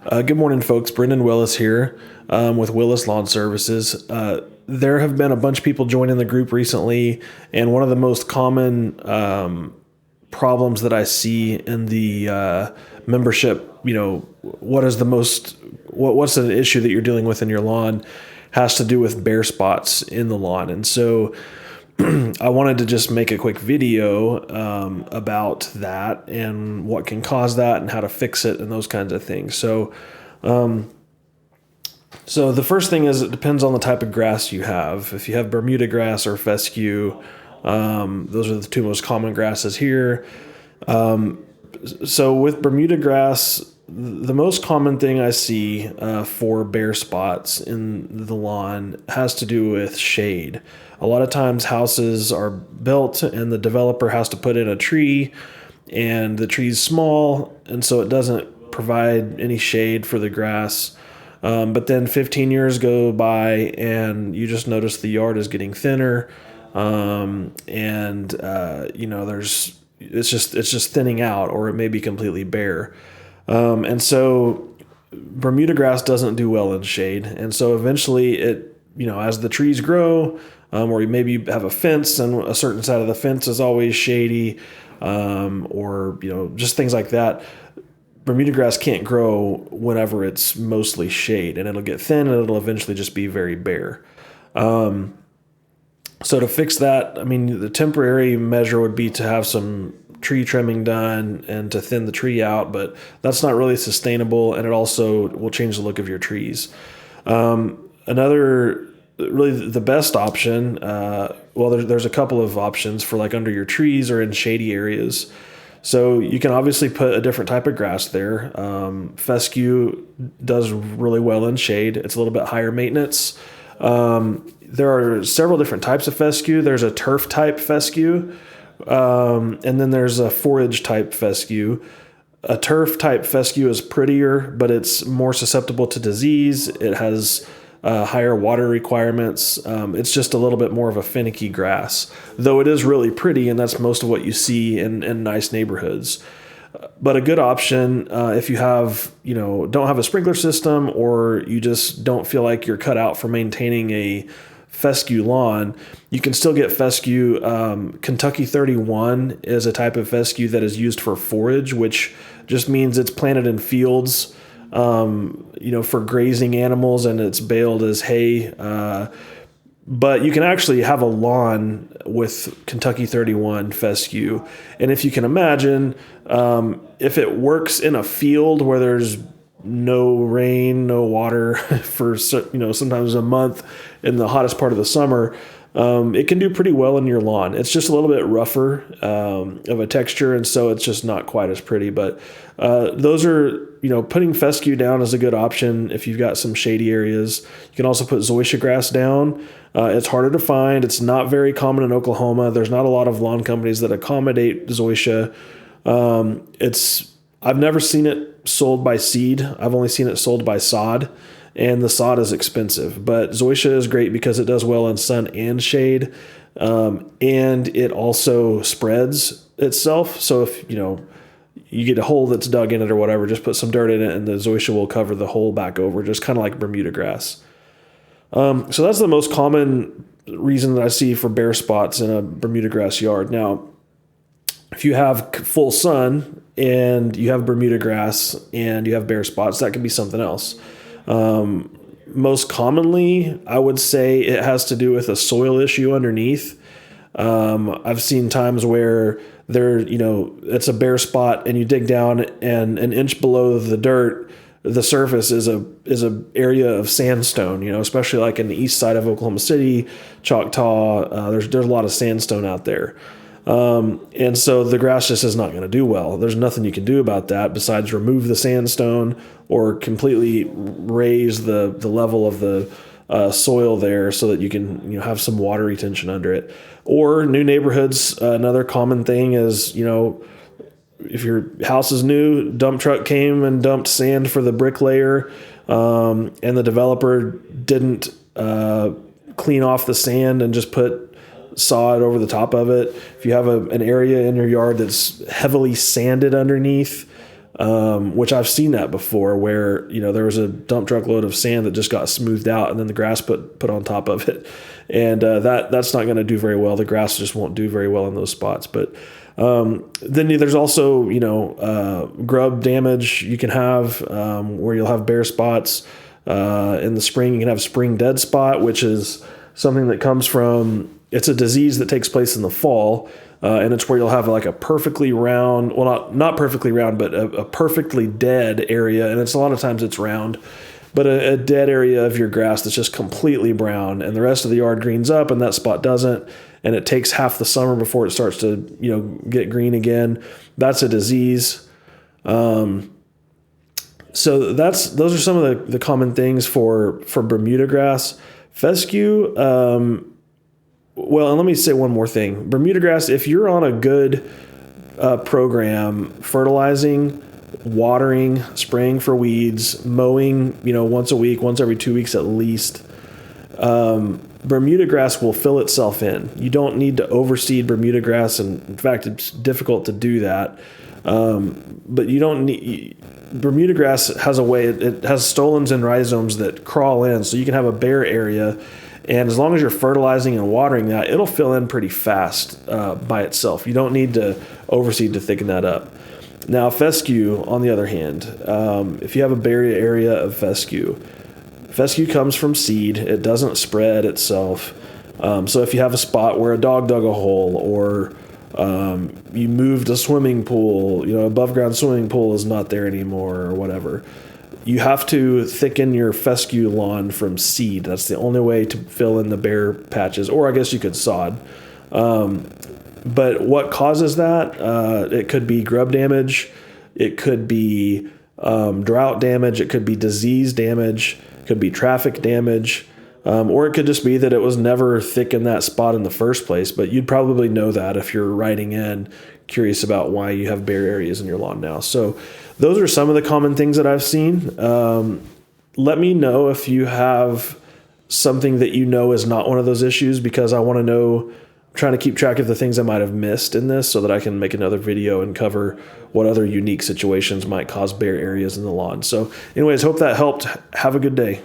Good morning, folks. Brendan Willis here with Willis Lawn Services. There have been a bunch of people joining the group recently, and one of the most common problems that I see in the membership, what's an issue that you're dealing with in your lawn, has to do with bare spots in the lawn. And so I wanted to just make a quick video about that and what can cause that and how to fix it and those kinds of things. So the first thing is it depends on the type of grass you have. If you have Bermuda grass or Fescue, those are the two most common grasses here. So with Bermuda grass, the most common thing I see for bare spots in the lawn has to do with shade. A lot of times houses are built and the developer has to put in a tree, and the tree's small, and so it doesn't provide any shade for the grass. But then 15 years go by and you just notice the yard is getting thinner, it's just thinning out, or it may be completely bare. And so Bermuda grass doesn't do well in shade. And so eventually as the trees grow, or maybe you have a fence and a certain side of the fence is always shady, or just things like that, Bermuda grass can't grow whenever it's mostly shade, and it'll get thin and it'll eventually just be very bare. So to fix that, the temporary measure would be to have some tree trimming done and to thin the tree out, but that's not really sustainable, and it also will change the look of your trees. Really the best option, there's a couple of options for like under your trees or in shady areas. So you can obviously put a different type of grass there. Fescue does really well in shade. It's a little bit higher maintenance. There are several different types of fescue. There's a turf type fescue, and then there's a forage type fescue. A turf type fescue is prettier, but it's more susceptible to disease. It has higher water requirements. It's just a little bit more of a finicky grass, though it is really pretty, and that's most of what you see in nice neighborhoods. But a good option, if you don't have a sprinkler system, or you just don't feel like you're cut out for maintaining a fescue lawn, you can still get fescue. Kentucky 31 is a type of fescue that is used for forage, which just means it's planted in fields, for grazing animals, and it's baled as hay. But you can actually have a lawn with Kentucky 31 fescue. And if you can imagine, if it works in a field where there's no rain, no water for, sometimes a month in the hottest part of the summer, it can do pretty well in your lawn. It's just a little bit rougher of a texture, and so it's just not quite as pretty. But those are, putting fescue down is a good option if you've got some shady areas. You can also put zoysia grass down. It's harder to find. It's not very common in Oklahoma. There's not a lot of lawn companies that accommodate zoysia. I've never seen it sold by seed. I've only seen it sold by sod, and the sod is expensive. But zoysia is great because it does well in sun and shade, and it also spreads itself. So if you get a hole that's dug in it or whatever, just put some dirt in it, and the zoysia will cover the hole back over, just kind of like Bermuda grass. So that's the most common reason that I see for bare spots in a Bermuda grass yard. Now, if you have full sun and you have Bermuda grass and you have bare spots, that can be something else. Most commonly, I would say it has to do with a soil issue underneath. I've seen times where it's a bare spot and you dig down, and an inch below the dirt, the surface is a area of sandstone, especially like in the east side of Oklahoma City, Choctaw. There's a lot of sandstone out there. And so the grass just is not going to do well. There's nothing you can do about that besides remove the sandstone or completely raise the level of the soil there so that you can have some water retention under it. Or new neighborhoods, another common thing is, if your house is new, dump truck came and dumped sand for the bricklayer, and the developer didn't clean off the sand and just put sod over the top of it. If you have an area in your yard that's heavily sanded underneath, which I've seen that before, where there was a dump truck load of sand that just got smoothed out, and then the grass put on top of it, and that's not going to do very well. The grass just won't do very well in those spots. But then there's also grub damage you can have, where you'll have bare spots in the spring. You can have a spring dead spot, which is something that comes from. It's a disease that takes place in the fall. And it's where you'll have like a perfectly round, well, not perfectly round, but a perfectly dead area. And a lot of times it's round, but a dead area of your grass that's just completely brown, and the rest of the yard greens up and that spot doesn't. And it takes half the summer before it starts to, get green again. That's a disease. So those are some of the common things for Bermuda grass. Fescue, well, and let me say one more thing. Bermuda grass, if you're on a good program, fertilizing, watering, spraying for weeds, mowing, once a week, once every 2 weeks at least, Bermuda grass will fill itself in. You don't need to overseed Bermuda grass, and in fact, it's difficult to do that. But you don't need. Bermuda grass has a way. It has stolons and rhizomes that crawl in, so you can have a bare area. And as long as you're fertilizing and watering that, it'll fill in pretty fast by itself. You don't need to overseed to thicken that up. Now, fescue, on the other hand, if you have a bare area of fescue comes from seed. It doesn't spread itself. So if you have a spot where a dog dug a hole, or you moved a swimming pool, above ground swimming pool is not there anymore, or whatever, you have to thicken your fescue lawn from seed. That's the only way to fill in the bare patches, or I guess you could sod. But what causes that? It could be grub damage. It could be drought damage. It could be disease damage. It could be traffic damage. Or it could just be that it was never thick in that spot in the first place. But you'd probably know that if you're writing in curious about why you have bare areas in your lawn now. So those are some of the common things that I've seen. Let me know if you have something that is not one of those issues, because I want to know. I'm trying to keep track of the things I might have missed in this so that I can make another video and cover what other unique situations might cause bare areas in the lawn. So anyways, hope that helped. Have a good day.